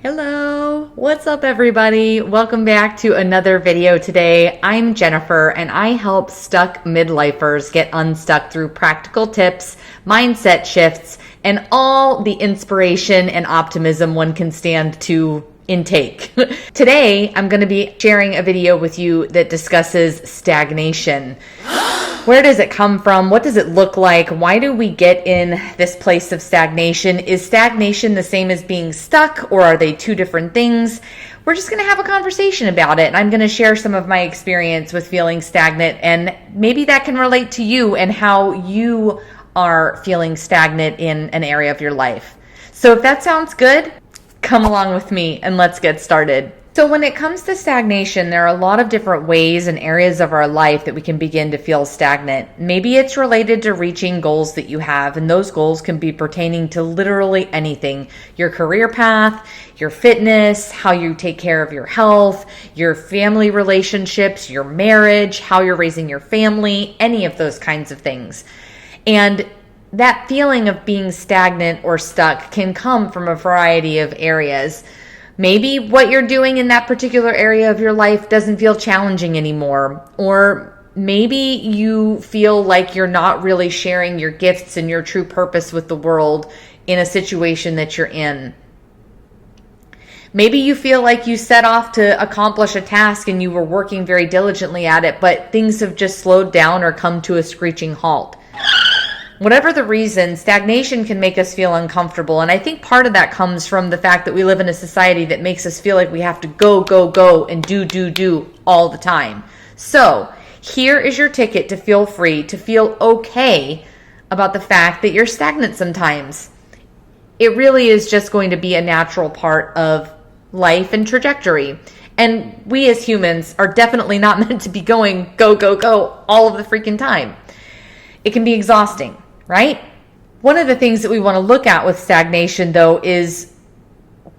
Hello, what's up everybody? Welcome back to another video today. I'm Jennifer and I help stuck midlifers get unstuck through practical tips, mindset shifts, and all the inspiration and optimism one can stand to intake. Today, I'm going to be sharing a video with you that discusses stagnation. Where does it come from? What does it look like? Why do we get in this place of stagnation? Is stagnation the same as being stuck, or are they two different things? We're just going to have a conversation about it, and I'm going to share some of my experience with feeling stagnant, and maybe that can relate to you and how you are feeling stagnant in an area of your life. So if that sounds good, come along with me and let's get started. So when it comes to stagnation, there are a lot of different ways and areas of our life that we can begin to feel stagnant. Maybe it's related to reaching goals that you have, and those goals can be pertaining to literally anything. Your career path, your fitness, how you take care of your health, your family relationships, your marriage, how you're raising your family, any of those kinds of things. And that feeling of being stagnant or stuck can come from a variety of areas. Maybe what you're doing in that particular area of your life doesn't feel challenging anymore. Or maybe you feel like you're not really sharing your gifts and your true purpose with the world in a situation that you're in. Maybe you feel like you set off to accomplish a task and you were working very diligently at it, but things have just slowed down or come to a screeching halt. Whatever the reason, stagnation can make us feel uncomfortable. And I think part of that comes from the fact that we live in a society that makes us feel like we have to go, and do all the time. So here is your ticket to feel free, to feel okay about the fact that you're stagnant sometimes. It really is just going to be a natural part of life and trajectory. And we as humans are definitely not meant to be going go all of the freaking time. It can be exhausting, right? One of the things that we want to look at with stagnation, though, is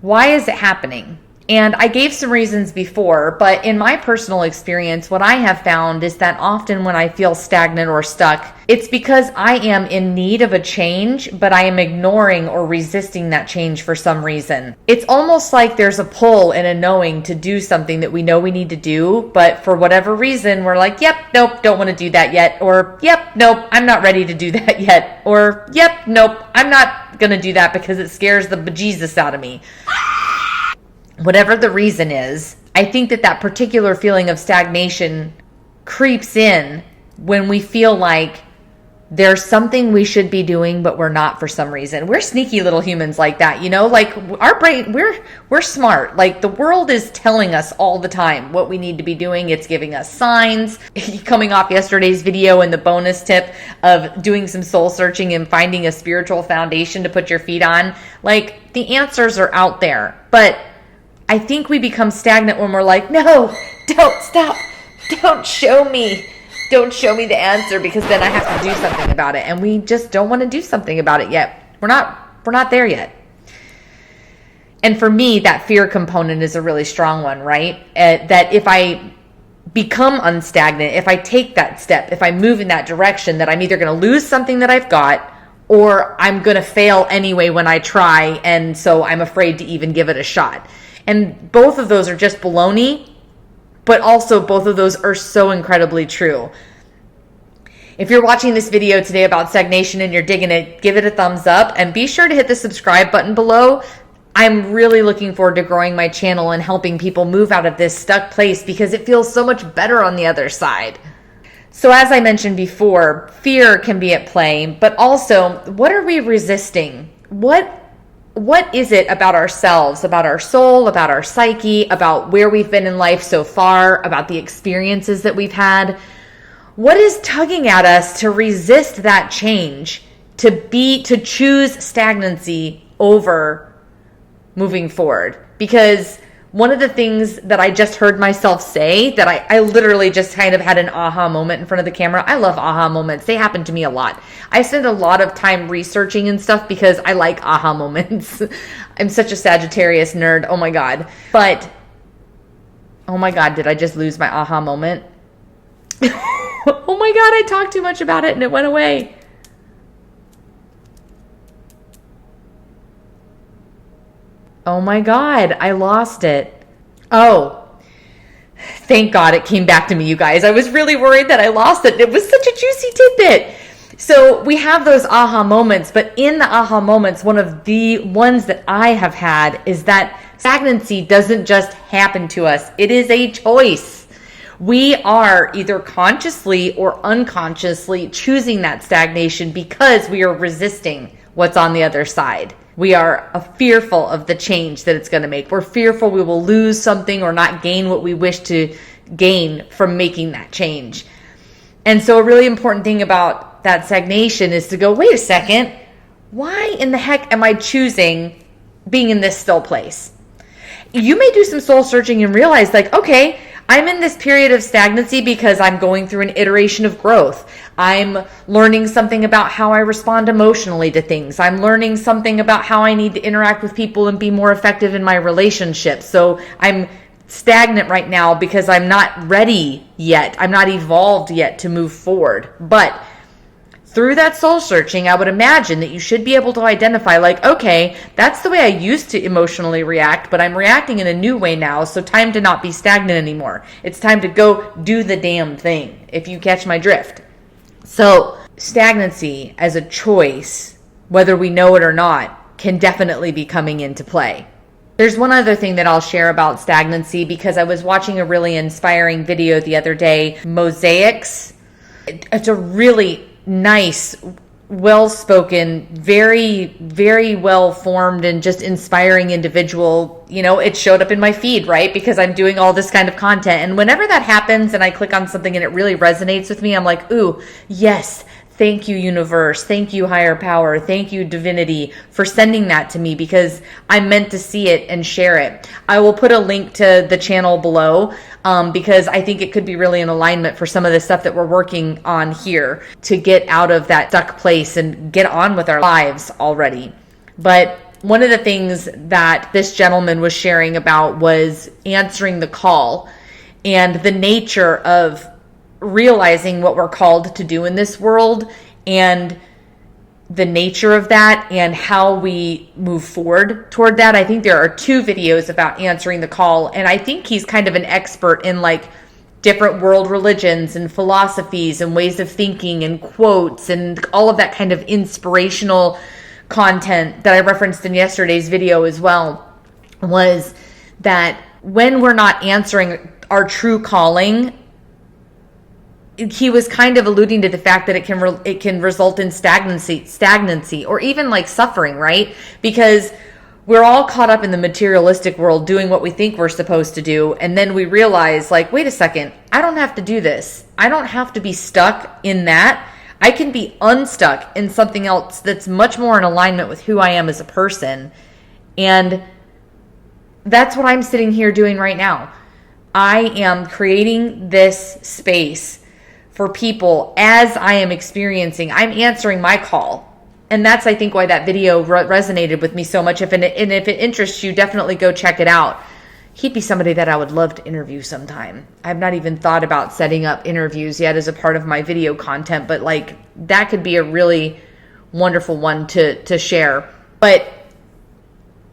why is it happening? And I gave some reasons before, but in my personal experience, what I have found is that often when I feel stagnant or stuck, it's because I am in need of a change, but I am ignoring or resisting that change for some reason. It's almost like there's a pull and a knowing to do something that we know we need to do, but for whatever reason, we're like, yep, nope, don't want to do that yet. Or, yep, nope, I'm not ready to do that yet. Or, yep, nope, I'm not going to do that because it scares the bejesus out of me. Whatever the reason is, I think that particular feeling of stagnation creeps in when we feel like there's something we should be doing, but we're not for some reason. We're sneaky little humans like that, you know, like our brain, we're smart. Like the world is telling us all the time what we need to be doing. It's giving us signs. Coming off yesterday's video and the bonus tip of doing some soul searching and finding a spiritual foundation to put your feet on, like the answers are out there. But I think we become stagnant when we're like, no, don't stop. Don't show me the answer, because then I have to do something about it. And we just don't want to do something about it yet. We're not there yet. And for me, that fear component is a really strong one, right? That if I become unstagnant, if I take that step, if I move in that direction, that I'm either going to lose something that I've got, or I'm going to fail anyway when I try. And so I'm afraid to even give it a shot. And both of those are just baloney, but also both of those are so incredibly true. If you're watching this video today about stagnation and you're digging it, give it a thumbs up and be sure to hit the subscribe button below. I'm really looking forward to growing my channel and helping people move out of this stuck place because it feels so much better on the other side. So as I mentioned before, fear can be at play, but also what are we resisting? What is it about ourselves, about our soul, about our psyche, about where we've been in life so far, about the experiences that we've had? What is tugging at us to resist that change, to choose stagnancy over moving forward? Because one of the things that I just heard myself say that I literally just kind of had an aha moment in front of the camera. I love aha moments. They happen to me a lot. I spend a lot of time researching and stuff because I like aha moments. I'm such a Sagittarius nerd. Oh my God. But, oh my God, did I just lose my aha moment? Oh my God, I talked too much about it and it went away. Oh my God, I lost it. Oh, thank God it came back to me, you guys. I was really worried that I lost it. It was such a juicy tidbit. So we have those aha moments, but in the aha moments, one of the ones that I have had is that stagnancy doesn't just happen to us. It is a choice. We are either consciously or unconsciously choosing that stagnation because we are resisting what's on the other side. We are fearful of the change that it's going to make. We're fearful we will lose something or not gain what we wish to gain from making that change. And so a really important thing about that stagnation is to go, wait a second, why in the heck am I choosing being in this still place? You may do some soul searching and realize like, okay, I'm in this period of stagnancy because I'm going through an iteration of growth. I'm learning something about how I respond emotionally to things. I'm learning something about how I need to interact with people and be more effective in my relationships. So I'm stagnant right now because I'm not ready yet. I'm not evolved yet to move forward. But through that soul searching, I would imagine that you should be able to identify like, okay, that's the way I used to emotionally react, but I'm reacting in a new way now. So time to not be stagnant anymore. It's time to go do the damn thing, if you catch my drift. So stagnancy as a choice, whether we know it or not, can definitely be coming into play. There's one other thing that I'll share about stagnancy because I was watching a really inspiring video the other day, Mosaics. It's a really nice, well-spoken, very, very well-formed and just inspiring individual. You know, it showed up in my feed, right? Because I'm doing all this kind of content. And whenever that happens and I click on something and it really resonates with me, I'm like, ooh, yes, thank you, universe. Thank you, higher power. Thank you, divinity, for sending that to me because I'm meant to see it and share it. I will put a link to the channel below because I think it could be really in alignment for some of the stuff that we're working on here to get out of that stuck place and get on with our lives already. But one of the things that this gentleman was sharing about was answering the call and the nature of realizing what we're called to do in this world and the nature of that and how we move forward toward that. I think there are 2 videos about answering the call, and I think he's kind of an expert in like different world religions and philosophies and ways of thinking and quotes and all of that kind of inspirational content that I referenced in yesterday's video as well, was that when we're not answering our true calling, he was kind of alluding to the fact that it can result in stagnancy or even like suffering, right? Because we're all caught up in the materialistic world doing what we think we're supposed to do. And then we realize like, wait a second, I don't have to do this. I don't have to be stuck in that. I can be unstuck in something else that's much more in alignment with who I am as a person. And that's what I'm sitting here doing right now. I am creating this space for people as I am experiencing. I'm answering my call. And that's, I think, why that video resonated with me so much. And if it interests you, definitely go check it out. He'd be somebody that I would love to interview sometime. I've not even thought about setting up interviews yet as a part of my video content, but like that could be a really wonderful one to share. But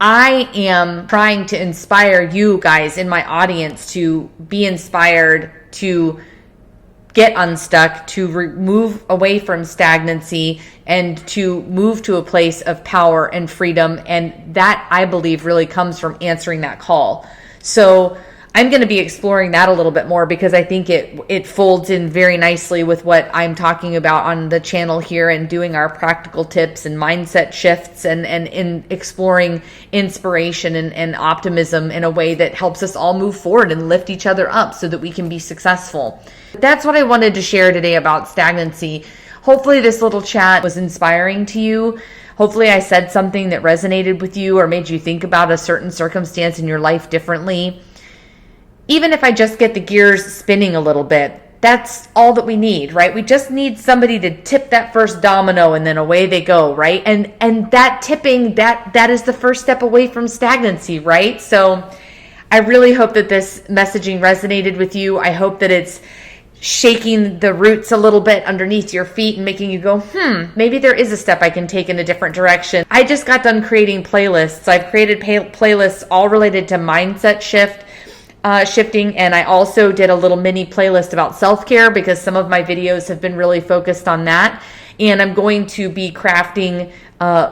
I am trying to inspire you guys in my audience to be inspired, to get unstuck, to move away from stagnancy and to move to a place of power and freedom. And that, I believe, really comes from answering that call. So I'm going to be exploring that a little bit more because I think it folds in very nicely with what I'm talking about on the channel here and doing our practical tips and mindset shifts and in exploring inspiration and optimism in a way that helps us all move forward and lift each other up so that we can be successful. That's what I wanted to share today about stagnancy. Hopefully this little chat was inspiring to you. Hopefully I said something that resonated with you or made you think about a certain circumstance in your life differently. Even if I just get the gears spinning a little bit, that's all that we need, right? We just need somebody to tip that first domino and then away they go, right? And that tipping, that is the first step away from stagnancy, right? So I really hope that this messaging resonated with you. I hope that it's shaking the roots a little bit underneath your feet and making you go, maybe there is a step I can take in a different direction. I just got done creating playlists. I've created playlists all related to mindset shifting, and I also did a little mini playlist about self-care because some of my videos have been really focused on that. And I'm going to be crafting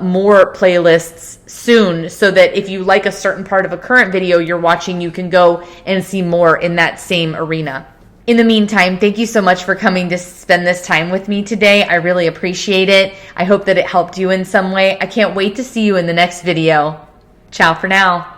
more playlists soon so that if you like a certain part of a current video you're watching, you can go and see more in that same arena. In the meantime, thank you so much for coming to spend this time with me today. I really appreciate it. I hope that it helped you in some way. I can't wait to see you in the next video. Ciao for now.